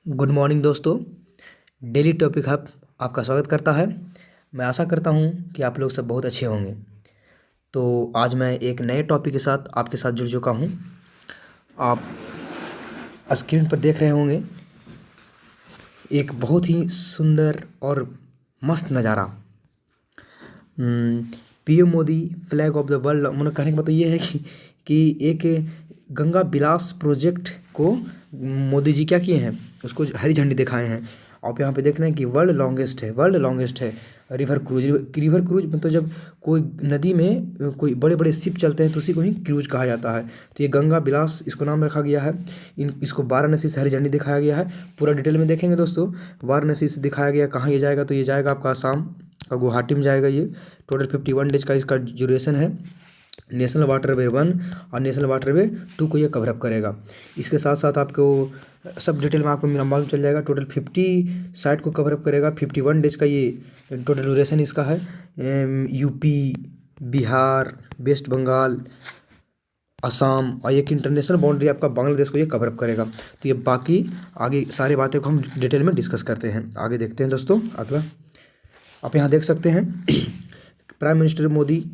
Good morning दोस्तों। Daily topic hub आपका स्वागत करता है। मैं आशा करता हूँ कि आप लोग सब बहुत अच्छे होंगे। तो आज मैं एक नए टॉपिक के साथ आपके साथ जुड़ चुका हूँ। आप स्क्रीन पर देख रहे होंगे एक बहुत ही सुंदर और मस्त नज़ारा। PM Modi flag of the world, मतलब कहने का मतलब ये है कि एक गंगा बिलास प्रोजेक्ट को मोदी जी क्या किए हैं, उसको हरी झंडी दिखाए हैं। आप यहाँ पे देख रहे हैं कि वर्ल्ड लॉन्गेस्ट है रिवर क्रूज। रिवर क्रूज मतलब जब कोई नदी में कोई बड़े बड़े शिप चलते हैं तो उसी को ही क्रूज कहा जाता है। तो ये गंगा बिलास इसको नाम रखा गया है। इसको वाराणसी से हरी झंडी दिखाया गया है। पूरा डिटेल में देखेंगे दोस्तों। वाराणसी से दिखाया गया कहाँ ये जाएगा, तो ये जाएगा आपका आसाम और गुवाहाटी में जाएगा। ये टोटल 51 डेज का इसका ड्यूरेशन है। नेशनल वाटरवे 1 और नेशनल वाटरवे 2 को ये कवरअप करेगा। इसके साथ साथ आपको सब डिटेल में आपको मालूम चल जाएगा। टोटल 50 साइट को कवरअप करेगा। 51 डेज का ये टोटल ड्यूरेशन इसका है। यूपी, बिहार, वेस्ट बंगाल, असम और एक इंटरनेशनल बाउंड्री आपका बांग्लादेश को ये कवरअप करेगा। तो ये बाकी आगे सारी बातें को हम डिटेल में डिस्कस करते हैं। आगे देखते हैं दोस्तों। अगला आप यहाँ देख सकते हैं प्राइम मिनिस्टर मोदी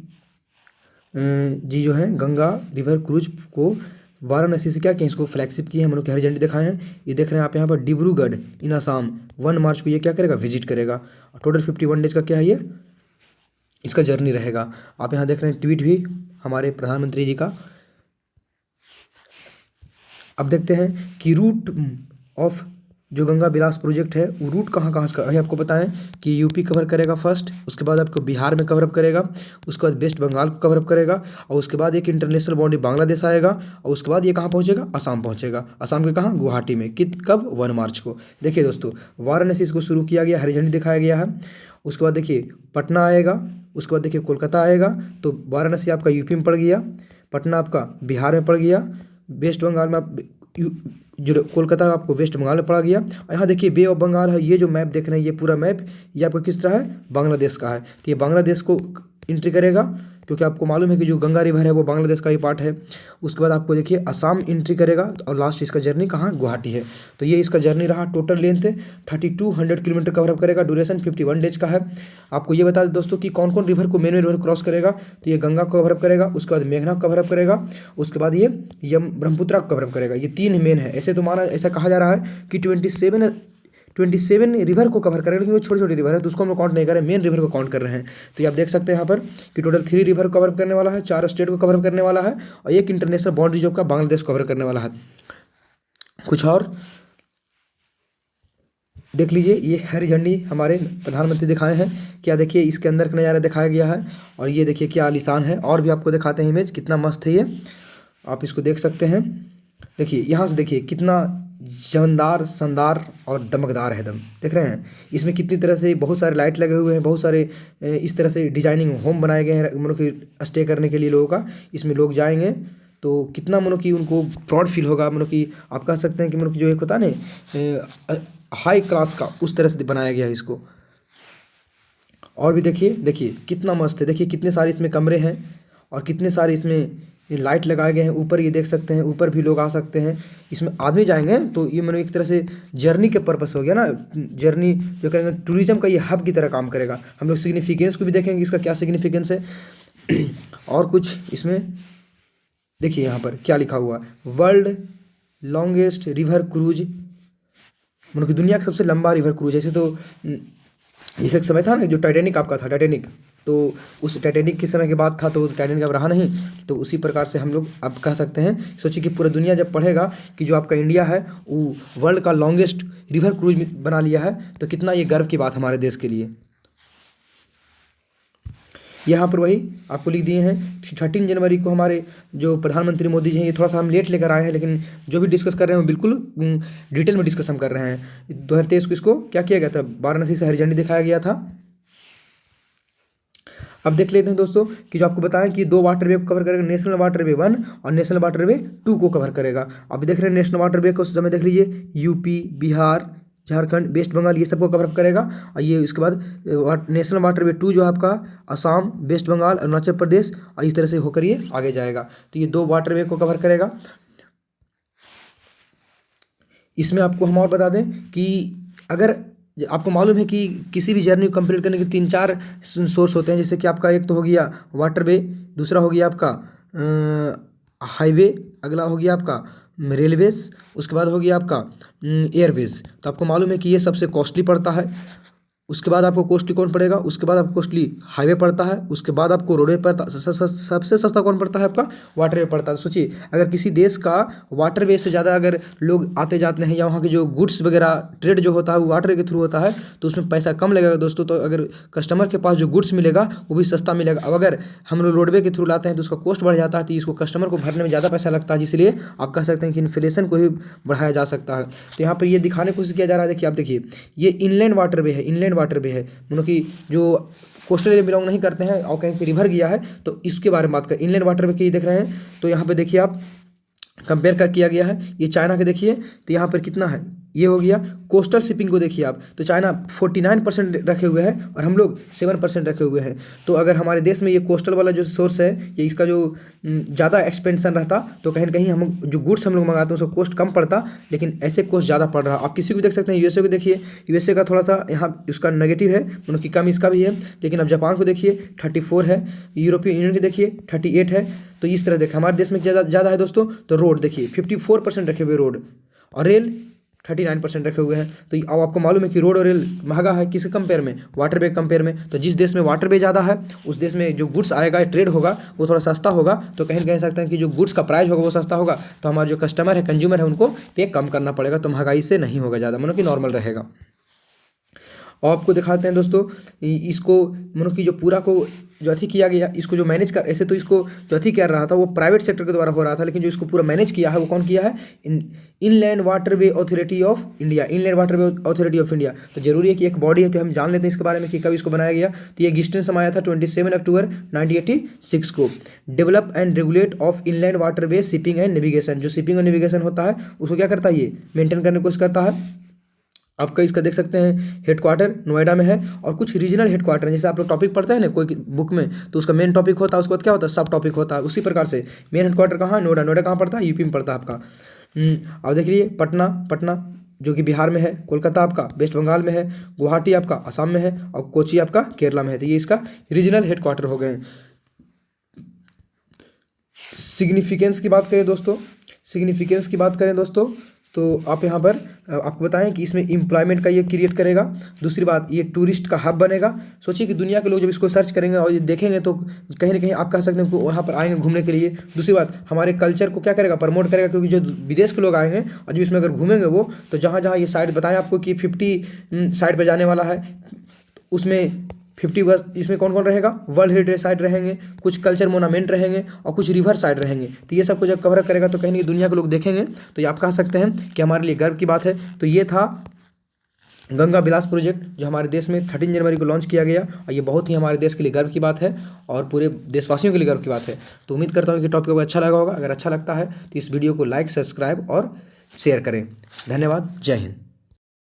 जी जो है गंगा रिवर क्रूज को वाराणसी से क्या किया, इसको फ्लैगशिप किए हैं, हम लोग हरी झंडी दिखाए हैं। ये देख रहे हैं आप यहाँ पर डिब्रूगढ़ इन आसाम 1 मार्च को ये क्या करेगा, विजिट करेगा। टोटल 51 डेज का क्या है ये इसका जर्नी रहेगा। आप यहाँ देख रहे हैं ट्वीट भी हमारे प्रधानमंत्री जी का। अब देखते हैं कि रूट ऑफ जो गंगा बिलास प्रोजेक्ट है वो रूट कहाँ कहाँ से है। आपको बताएं कि यूपी कवर करेगा फर्स्ट, उसके बाद आपको बिहार में कवरअप करेगा, उसके बाद वेस्ट बंगाल को कवरअप करेगा और उसके बाद एक इंटरनेशनल बाउंड्री बांग्लादेश आएगा और उसके बाद ये कहाँ पहुँचेगा, असम पहुँचेगा। असम के कहाँ, गुवाहाटी में। कब 1 मार्च को। देखिए दोस्तों, वाराणसी इसको शुरू किया गया, हरी झंडी दिखाया गया है। उसके बाद देखिए पटना आएगा, उसके बाद देखिए कोलकाता आएगा। तो वाराणसी आपका यूपी में पड़ गया, पटना आपका बिहार में पड़ गया, वेस्ट बंगाल में जो कोलकाता आपको वेस्ट बंगाल में पड़ा गया। और यहाँ देखिए बे ऑफ बंगाल है। ये जो मैप देख रहे हैं ये पूरा मैप ये आपका किस तरह है, बांग्लादेश का है। तो ये बांग्लादेश को एंट्री करेगा क्योंकि आपको मालूम है कि जो गंगा रिवर है वो बांग्लादेश का ही पार्ट है। उसके बाद आपको देखिए असम एंट्री करेगा और लास्ट इसका जर्नी कहाँ, गुवाहाटी है। तो ये इसका जर्नी रहा। टोटल लेंथ 3200 किलोमीटर कवरअप करेगा। ड्यूरेशन 51 डेज का है। आपको ये बता दें दोस्तों कि कौन कौन रिवर को मेन रिवर क्रॉस करेगा। तो ये गंगा को कवरअप करेगा, उसके बाद मेघना को कवरअप करेगा, उसके बाद ये ब्रह्मपुत्रा को कवरअप करेगा। ये 3 मेन है। ऐसे तो माना ऐसा कहा जा रहा है कि 27 रिवर को कवर करेगा, लेकिन वो छोटे छोटे रिवर है तो उसको हम लोग काउंट नहीं कर रहे हैं, मेन रिवर को काउंट कर रहे हैं। तो ये आप देख सकते हैं यहाँ पर कि टोटल 3 रिवर कवर करने वाला है, 4 स्टेट को कवर करने वाला है और एक इंटरनेशनल बाउंड्री जो का बांग्लादेश को कवर करने वाला है। कुछ और देख लीजिए, ये हरी झंडी हमारे प्रधानमंत्री दिखाए हैं। क्या देखिए इसके अंदर का नज़ारा दिखाया गया है और ये देखिए क्या आलीशान है। और भी आपको दिखाते हैं इमेज, कितना मस्त है ये, आप इसको देख सकते हैं। देखिए यहाँ से देखिए कितना जानदार, शानदार और दमकदार है एकदम। देख रहे हैं इसमें कितनी तरह से बहुत सारे लाइट लगे हुए हैं, बहुत सारे इस तरह से डिजाइनिंग होम बनाए गए हैं मतलब कि स्टे करने के लिए लोगों का। इसमें लोग जाएंगे तो कितना मतलब कि उनको प्राउड फील होगा। मतलब कि आप कह सकते हैं कि मतलब कि जो एक होता है ना हाई क्लास का, उस तरह से बनाया गया है इसको। और भी देखिए कितना मस्त है। देखिए कितने सारे इसमें कमरे हैं और कितने सारे इसमें ये लाइट लगाए गए हैं। ऊपर ये देख सकते हैं, ऊपर भी लोग आ सकते हैं। इसमें आदमी जाएंगे तो ये मतलब एक तरह से जर्नी के पर्पस हो गया ना। जर्नी जो करेंगे टूरिज्म का ये हब की तरह काम करेगा। हम लोग सिग्निफिकेंस को भी देखेंगे, इसका क्या सिग्निफिकेंस है। और कुछ इसमें देखिए यहाँ पर क्या लिखा हुआ, वर्ल्ड लॉन्गेस्ट रिवर क्रूज, मतलब कि दुनिया का सबसे लंबा रिवर क्रूज। ऐसे तो जैसे एक समय था ना जो टाइटैनिक आपका था, टाइटैनिक, तो उस टाइटैनिक के समय के बाद था तो टाइटैनिक अब रहा नहीं। तो उसी प्रकार से हम लोग अब कह सकते हैं, सोचिए कि पूरा दुनिया जब पढ़ेगा कि जो आपका इंडिया है वो वर्ल्ड का लॉन्गेस्ट रिवर क्रूज बना लिया है, तो कितना ये गर्व की बात हमारे देश के लिए। यहाँ पर वही आपको लिख दिए हैं 13 जनवरी को हमारे जो प्रधानमंत्री मोदी जी हैं, ये थोड़ा सा हम लेट लेकर आए हैं, लेकिन जो भी डिस्कस कर रहे हैं वो बिल्कुल डिटेल में डिस्कस हम कर रहे हैं। 2023 को इसको क्या किया गया था, वाराणसी से हरी झंडी दिखाया गया था। अब देख लेते हैं दोस्तों कि जो आपको बताएं कि 2 वाटरवे को कवर करेगा, नेशनल वाटरवे 1 और नेशनल वाटरवे 2 को कवर करेगा। अब देख रहे हैं नेशनल वाटरवे को समय देख लीजिए, यूपी, बिहार, झारखंड, वेस्ट बंगाल, ये सबको कवर करेगा। और ये उसके बाद नेशनल वाटरवे 2 जो आपका असम, वेस्ट बंगाल, अरुणाचल प्रदेश और इस तरह से होकर ये आगे जाएगा। तो ये 2 वाटरवे को कवर करेगा। इसमें आपको हम और बता दें कि अगर आपको मालूम है कि किसी भी जर्नी को कंप्लीट करने के 3-4 सोर्स होते हैं, जैसे कि आपका एक तो हो गया वाटरवे, दूसरा हो गया आपका हाईवे, अगला हो गया आपका रेलवेज, उसके बाद हो गया आपका एयरवेज। तो आपको मालूम है कि ये सबसे कॉस्टली पड़ता है। उसके बाद आपको कॉस्टली कौन पड़ेगा, उसके बाद आपको कॉस्टली हाईवे पड़ता है, उसके बाद आपको रोडवे पड़ता, सबसे सस्ता कौन पड़ता है आपका वाटरवे पड़ता है। सोचिए अगर किसी देश का वाटरवे से ज़्यादा अगर लोग आते जाते हैं या वहाँ के जो गुड्स वगैरह ट्रेड जो होता है वो वाटरवे के थ्रू होता है तो उसमें पैसा कम लगेगा दोस्तों। तो अगर कस्टमर के पास जो गुड्स मिलेगा वो भी सस्ता मिलेगा। अब अगर हम लोग रोडवे के थ्रू लाते हैं तो उसका कॉस्ट बढ़ जाता है, तो इसको कस्टमर को भरने में ज़्यादा पैसा लगता है, इसलिए आप कह सकते हैं कि इन्फ्लेशन को ही बढ़ाया जा सकता है। तो यहाँ पर ये दिखाने की कोशिश किया जा रहा है, देखिए आप देखिए ये इनलैंड वाटरवे है, इनलैंड वाटरवे है, मतलब कि जो कोस्टल एरिया बिलोंग नहीं करते हैं और कहीं से रिवर गया है तो इसके बारे में बात करें। इनलैंड वाटरवे की देख रहे हैं तो यहाँ पे देखिए आप कंपेयर कर किया गया है, ये चाइना के देखिए तो यहाँ पर कितना है, ये हो गया कोस्टल शिपिंग को देखिए आप, तो चाइना 49% रखे हुए हैं और हम लोग 7% रखे हुए हैं। तो अगर हमारे देश में ये कोस्टल वाला जो सोर्स है ये इसका जो ज़्यादा एक्सपेंशन रहता तो कहीं ना कहीं हम जो गुड्स हम लोग मंगाते हैं उसका कॉस्ट कम पड़ता, लेकिन ऐसे कॉस्ट ज़्यादा पड़ रहा। आप किसी को देख सकते हैं, यूएसए को देखिए, यूएसए का थोड़ा सा यहाँ उसका नेगेटिव है, मतलब कि कम इसका भी है, लेकिन अब जापान को देखिए 34 है, यूरोपियन यूनियन की देखिए 38 है। तो इस तरह देखिए हमारे देश में ज़्यादा है दोस्तों। तो रोड देखिए 54% रखे हुए रोड और रेल 39% रखे हुए हैं। तो अब आपको मालूम है कि रोड और रेल महंगा है किसके कंपेयर में, वाटरवे कंपेयर में। तो जिस देश में वाटरवे ज़्यादा है उस देश में जो गुड्स आएगा ट्रेड होगा वो थोड़ा सस्ता होगा। तो कहीं कह सकते हैं कि जो गुड्स का प्राइस होगा वो सस्ता होगा, तो हमारे जो कस्टमर है, कंज्यूमर है, उनको पे कम करना पड़ेगा, तो महंगाई से नहीं होगा ज़्यादा, मतलब कि नॉर्मल रहेगा। और आपको दिखाते हैं दोस्तों इसको, मतलब कि जो पूरा को जो अथी किया गया, इसको जो मैनेज कर, ऐसे तो इसको जो अथी कर रहा था वो प्राइवेट सेक्टर के द्वारा हो रहा था, लेकिन जो इसको पूरा मैनेज किया है वो कौन किया है, inland waterway authority of India, inland waterway authority of India. तो जरूरी है कि एक बॉडी है, तो हम जान लेते हैं इसके बारे में कि कब इसको बनाया गया। तो ये एग्जिस्टेंस में आया था 27 अक्टूबर 1986 को। Develop and regulate of inland waterway shipping and navigation, जो शिपिंग और नेविगेशन होता है उसको क्या करता है, ये मेंटेन करने की कोशिश करता है। आपका इसका देख सकते हैं हेडक्वार्टर नोएडा में है और कुछ रीजनल हेडक्वार्टर, जैसे आप लोग टॉपिक पढ़ते हैं ना कोई बुक में, तो उसका मेन टॉपिक होता है, उसके बाद क्या होता है, सब टॉपिक होता है। उसी प्रकार से मेन हेडक्वार्टर कहाँ है, नोएडा। नोएडा कहाँ पड़ता है, यूपी में पड़ता है आपका। अब देख लीजिए पटना जो कि बिहार में है, कोलकाता आपका वेस्ट बंगाल में है, गुवाहाटी आपका असम में है और कोची आपका केरला में है। तो ये इसका रीजनल हेडक्वार्टर हो गए। सिग्निफिकेंस की बात करें दोस्तों, तो आप यहाँ पर आपको बताएं कि इसमें एम्प्लॉयमेंट का ये क्रिएट करेगा। दूसरी बात, ये टूरिस्ट का हब बनेगा। सोचिए कि दुनिया के लोग जब इसको सर्च करेंगे और ये देखेंगे तो कहीं ना कहीं आप कह सकते हैं कि वहाँ पर आएंगे घूमने के लिए। दूसरी बात, हमारे कल्चर को क्या करेगा, प्रमोट करेगा, क्योंकि जो विदेश के लोग आएंगे और जब इसमें अगर घूमेंगे वो, तो जहाँ जहाँ ये साइड बताएं आपको कि 50 साइड पर जाने वाला है, उसमें 50 बस इसमें कौन कौन रहेगा, वर्ल्ड हेरिटेज साइट रहेंगे, कुछ कल्चर मोनामेंट रहेंगे और कुछ रिवर साइड रहेंगे। तो ये सब को जब कवर करेगा तो कहीं नहीं दुनिया के लोग देखेंगे, तो ये आप कह सकते हैं कि हमारे लिए गर्व की बात है। तो ये था गंगा विलास प्रोजेक्ट जो हमारे देश में 13 जनवरी को लॉन्च किया गया, और ये बहुत ही हमारे देश के लिए गर्व की बात है और पूरे देशवासियों के लिए गर्व की बात है। तो उम्मीद करता हूँ कि टॉपिक को अच्छा लगा होगा। अगर अच्छा लगता है तो इस वीडियो को लाइक, सब्सक्राइब और शेयर करें। धन्यवाद। जय हिंद।